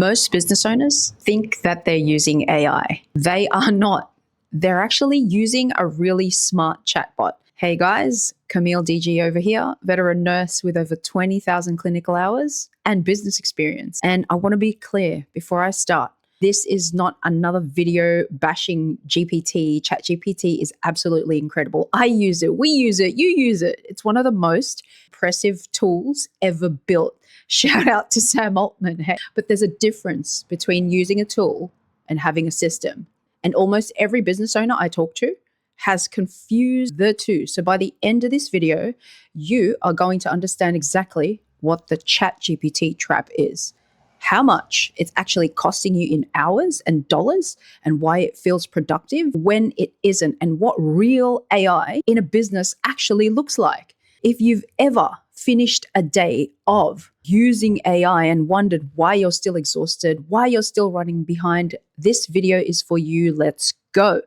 Most business owners think that they're using AI. They are not. They're actually using a really smart chatbot. Hey guys, Camille DG over here, veteran nurse with over 20,000 clinical hours and business experience. And I want to be clear before I start. This is not another video bashing GPT. ChatGPT is absolutely incredible. I use it, we use it, you use it. It's one of the most impressive tools ever built. Shout out to Sam Altman. Hey. But there's a difference between using a tool and having a system. And almost every business owner I talk to has confused the two. So by the end of this video, you are going to understand exactly what the ChatGPT trap is, how much it's actually costing you in hours and dollars, and why it feels productive when it isn't, and what real AI in a business actually looks like. If you've ever finished a day of using AI and wondered why you're still exhausted, why you're still running behind, this video is for you. Let's go.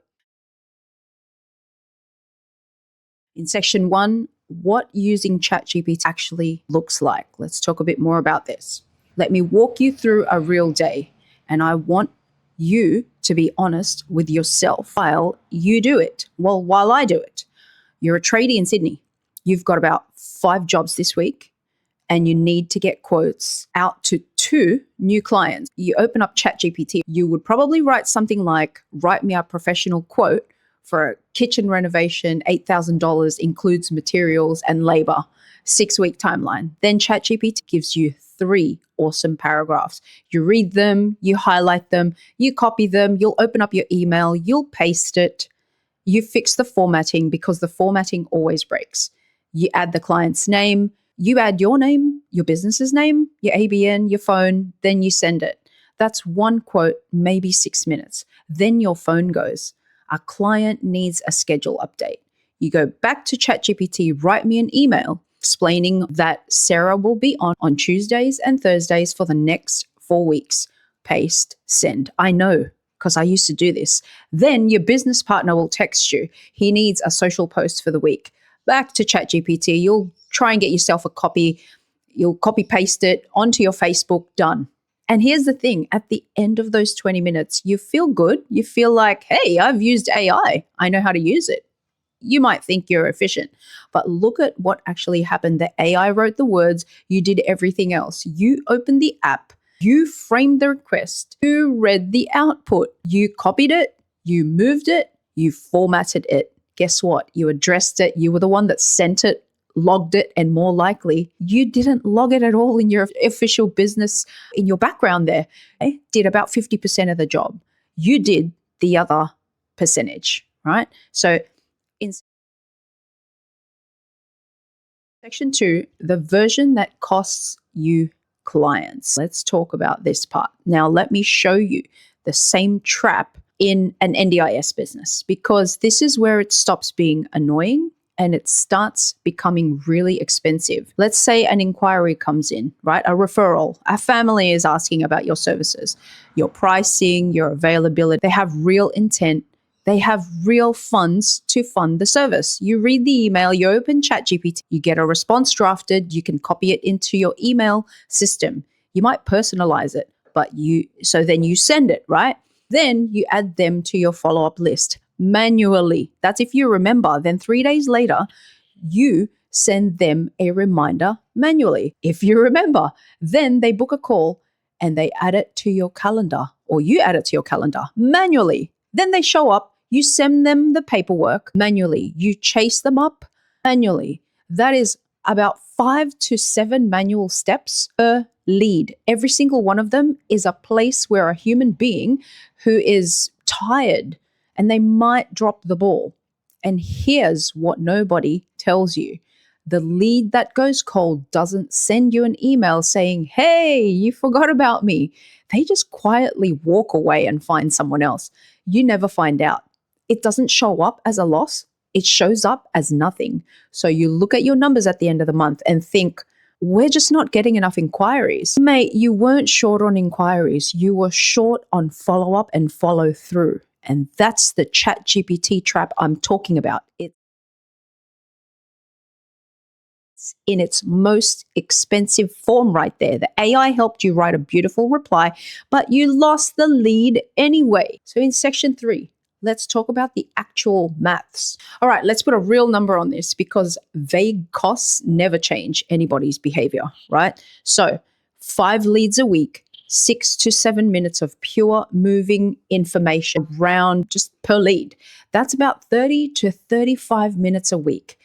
In section 1, what using ChatGPT actually looks like. Let's talk a bit more about this. Let me walk you through a real day, and I want you to be honest with yourself while you do it. Well, while I do it. You're a tradie in Sydney. You've got about 5 jobs this week, and you need to get quotes out to 2 new clients. You open up ChatGPT. You would probably write something like, write me a professional quote for a kitchen renovation, $8,000, includes materials and labor, 6-week timeline. Then ChatGPT gives you 3 awesome paragraphs. You read them, you highlight them, you copy them, you'll open up your email, you'll paste it, you fix the formatting because the formatting always breaks. You add the client's name, you add your name, your business's name, your ABN, your phone, then you send it. That's 1 quote, maybe 6 minutes. Then your phone goes. A client needs a schedule update. You go back to ChatGPT, write me an email explaining that Sarah will be on Tuesdays and Thursdays for the next 4 weeks. Paste, send. I know, because I used to do this. Then your business partner will text you. He needs a social post for the week. Back to ChatGPT, you'll try and get yourself a copy. You'll copy paste it onto your Facebook, done. And here's the thing, at the end of those 20 minutes, you feel good. You feel like, hey, I've used AI. I know how to use it. You might think you're efficient, but look at what actually happened. The AI wrote the words, you did everything else. You opened the app, you framed the request, you read the output, you copied it, you moved it, you formatted it. Guess what? You addressed it. You were the one that sent it, logged it, and more likely, you didn't log it at all in your official business, in your background there. Okay? Did about 50% of the job. You did the other percentage, right? So in section 2, the version that costs you clients. Let's talk about this part. Now, let me show you the same trap in an NDIS business, because this is where it stops being annoying and it starts becoming really expensive. Let's say an inquiry comes in, right? A referral. A family is asking about your services, your pricing, your availability. They have real intent. They have real funds to fund the service. You read the email, you open ChatGPT, you get a response drafted, you can copy it into your email system. You might personalize it, so then you send it, right? Then you add them to your follow-up list manually. That's if you remember. Then 3 days later, you send them a reminder manually. If you remember, then they book a call and they add it to your calendar, or you add it to your calendar manually. Then they show up, you send them the paperwork manually, you chase them up manually. That is about 5 to 7 manual steps per lead. Every single one of them is a place where a human being who is tired and they might drop the ball. And here's what nobody tells you. The lead that goes cold doesn't send you an email saying, hey, you forgot about me. They just quietly walk away and find someone else. You never find out. It doesn't show up as a loss. It shows up as nothing. So you look at your numbers at the end of the month and think, we're just not getting enough inquiries. Mate, you weren't short on inquiries. You were short on follow-up and follow through. And that's the ChatGPT trap I'm talking about. It's It's in its most expensive form right there. The AI helped you write a beautiful reply, but you lost the lead anyway. So in section 3, let's talk about the actual maths. All right, let's put a real number on this because vague costs never change anybody's behavior, right? So 5 leads a week, 6 to 7 minutes of pure moving information around just per lead. That's about 30 to 35 minutes a week.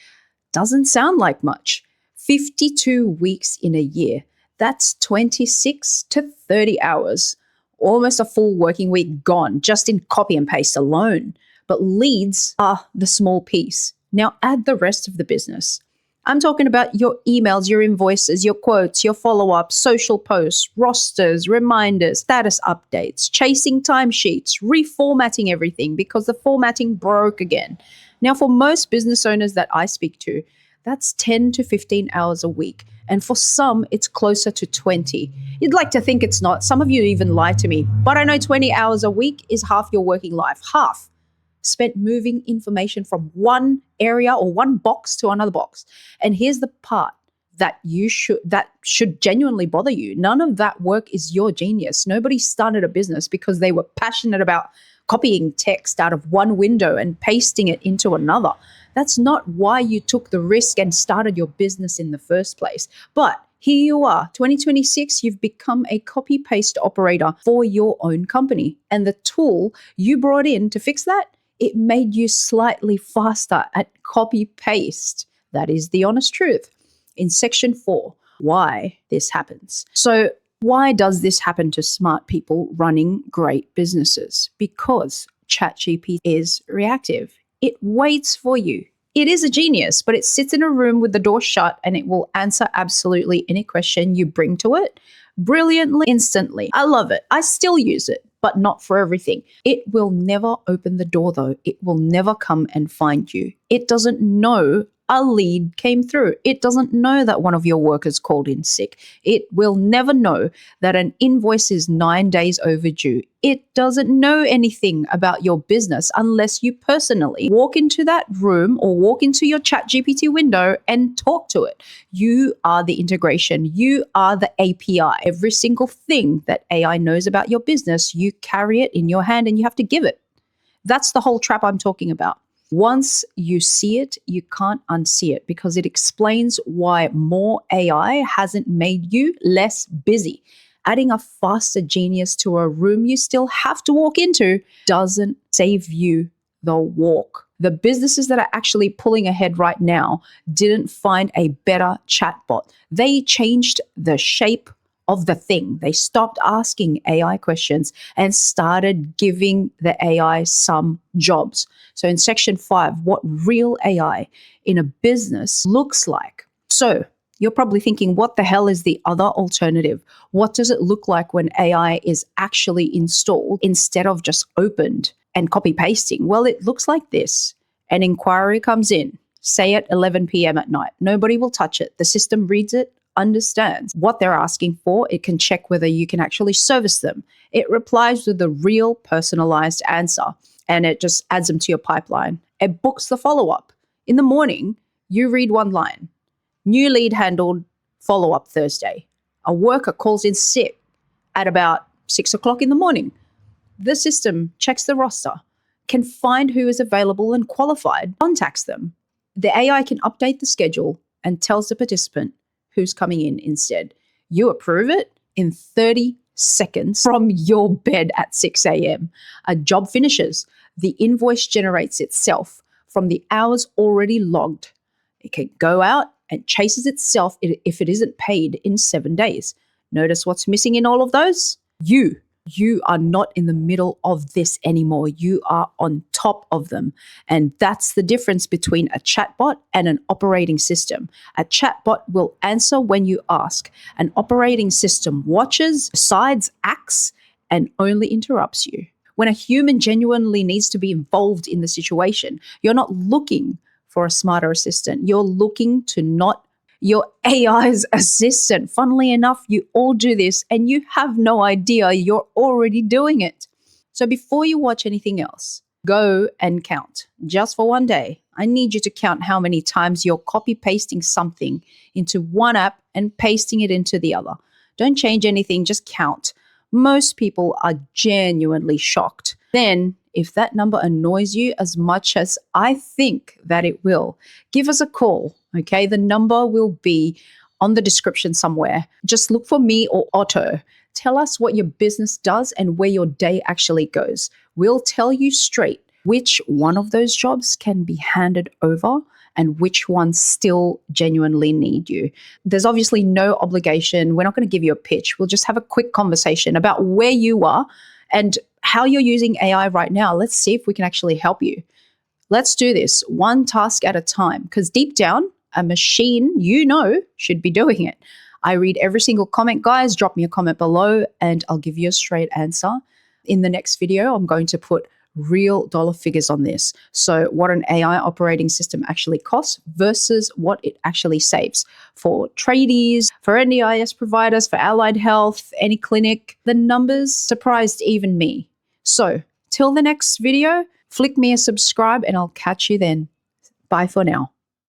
Doesn't sound like much. 52 weeks in a year. That's 26 to 30 hours. Almost a full working week gone just in copy and paste alone. But leads are the small piece. Now add the rest of the business. I'm talking about your emails, your invoices, your quotes, your follow-ups, social posts, rosters, reminders, status updates, chasing timesheets, reformatting everything because the formatting broke again. Now, for most business owners that I speak to, that's 10 to 15 hours a week. And for some, it's closer to 20. You'd like to think it's not. Some of you even lie to me. But I know 20 hours a week is half your working life. Half spent moving information from one area or one box to another box. And here's the part that should genuinely bother you. None of that work is your genius. Nobody started a business because they were passionate about copying text out of one window and pasting it into another. That's not why you took the risk and started your business in the first place. But here you are, 2026, you've become a copy-paste operator for your own company. And the tool you brought in to fix that, it made you slightly faster at copy-paste. That is the honest truth. In section 4, why this happens. So why does this happen to smart people running great businesses? Because ChatGPT is reactive. It waits for you. It is a genius, but it sits in a room with the door shut and it will answer absolutely any question you bring to it brilliantly, instantly. I love it. I still use it, but not for everything. It will never open the door though. It will never come and find you. It doesn't know a lead came through. It doesn't know that one of your workers called in sick. It will never know that an invoice is 9 days overdue. It doesn't know anything about your business unless you personally walk into that room or walk into your ChatGPT window and talk to it. You are the integration. You are the API. Every single thing that AI knows about your business, you carry it in your hand and you have to give it. That's the whole trap I'm talking about. Once you see it, you can't unsee it because it explains why more AI hasn't made you less busy. Adding a faster genius to a room you still have to walk into doesn't save you the walk. The businesses that are actually pulling ahead right now didn't find a better chatbot. They changed the shape of the thing. They stopped asking AI questions and started giving the AI some jobs. So in section 5, what real AI in a business looks like. So you're probably thinking, what the hell is the other alternative? What does it look like when AI is actually installed instead of just opened and copy pasting? Well, it looks like this. An inquiry comes in, say at 11 p.m. at night. Nobody will touch it. The system reads it, understands what they're asking for. It can check whether you can actually service them. It replies with a real personalized answer and it just adds them to your pipeline. It books the follow-up. In the morning, you read one line. New lead handled, follow-up Thursday. A worker calls in sick at about 6 o'clock in the morning. The system checks the roster, can find who is available and qualified, contacts them. The AI can update the schedule and tells the participant who's coming in instead. You approve it in 30 seconds from your bed at 6 a.m. A job finishes. The invoice generates itself from the hours already logged. It can go out and chases itself if it isn't paid in 7 days. Notice what's missing in all of those? You. You are not in the middle of this anymore. You are on top of them. And that's the difference between a chatbot and an operating system. A chatbot will answer when you ask. An operating system watches, decides, acts, and only interrupts you. When a human genuinely needs to be involved in the situation, you're not looking for a smarter assistant. You're looking to not your AI's assistant. Funnily enough, you all do this and you have no idea you're already doing it. So before you watch anything else, go and count just for one day I need you to count how many times you're copy pasting something into one app and pasting it into the other. Don't change anything, just count. Most people are genuinely shocked. Then, if that number annoys you as much as I think that it will, give us a call, okay? The number will be on the description somewhere. Just look for me or Otto. Tell us what your business does and where your day actually goes. We'll tell you straight which one of those jobs can be handed over and which ones still genuinely need you. There's obviously no obligation. We're not going to give you a pitch. We'll just have a quick conversation about where you are and how you're using AI right now. Let's see if we can actually help you. Let's do this one task at a time, because deep down, a machine should be doing it. I read every single comment, guys. Drop me a comment below and I'll give you a straight answer. In the next video, I'm going to put real dollar figures on this. So what an AI operating system actually costs versus what it actually saves for tradies, for NDIS providers, for allied health, any clinic. The numbers surprised even me. So till the next video, flick me a subscribe and I'll catch you then. Bye for now.